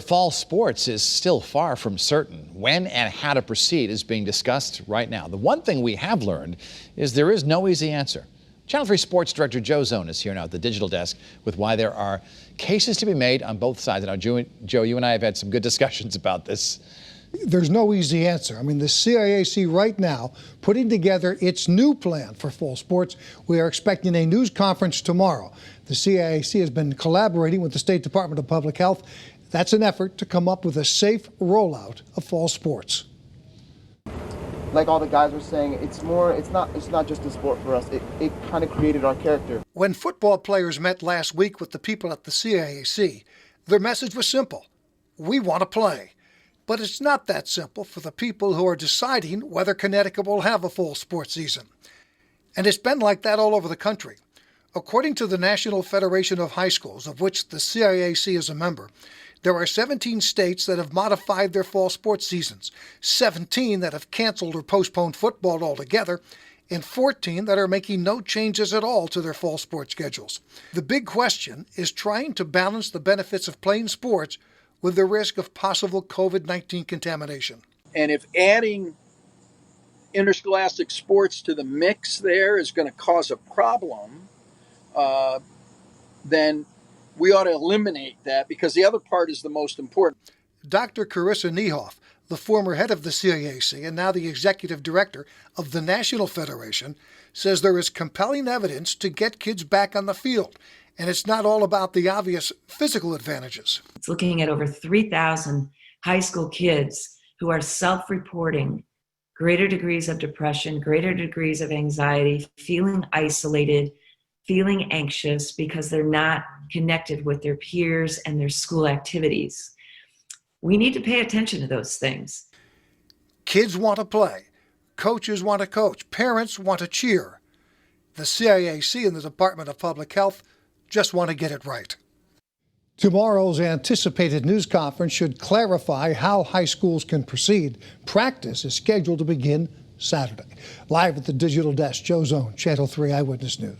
Fall sports is still far from certain. When and how to proceed is being discussed right now. The one thing we have learned is there is no easy answer. Channel 3 Sports Director Joe Zone is here now at the digital desk with why there are cases to be made on both sides. Now, Joe, you and I have had some good discussions about this. There's no easy answer. I mean, the CIAC right now putting together its new plan for fall sports. We are expecting a news conference tomorrow. The CIAC has been collaborating with the State Department of Public Health. That's an effort to come up with a safe rollout of fall sports. Like all the guys were saying, it's not just a sport for us. It kind of created our character. When football players met last week with the people at the CIAC, their message was simple. We want to play. But it's not that simple for the people who are deciding whether Connecticut will have a full sports season. And it's been like that all over the country. According to the National Federation of High Schools, of which the CIAC is a member, there are 17 states that have modified their fall sports seasons, 17 that have canceled or postponed football altogether, and 14 that are making no changes at all to their fall sports schedules. The big question is trying to balance the benefits of playing sports with the risk of possible COVID-19 contamination. And if adding interscholastic sports to the mix there is going to cause a problem, then we ought to eliminate that, because the other part is the most important. Dr. KARISSA NIEHOFF, the former head of the CIAC and now the executive director of the National Federation, says there is compelling evidence to get kids back on the field. And it's not all about the obvious physical advantages. It's looking at over 3,000 high school kids who are self-reporting greater degrees of depression, greater degrees of anxiety, feeling isolated, feeling anxious because they're not connected with their peers and their school activities. We need to pay attention to those things. Kids want to play. Coaches want to coach. Parents want to cheer. The CIAC and the Department of Public Health just want to get it right. Tomorrow's anticipated news conference should clarify how high schools can proceed. Practice is scheduled to begin Saturday. Live at the digital desk, Joe Zone, Channel 3 Eyewitness News.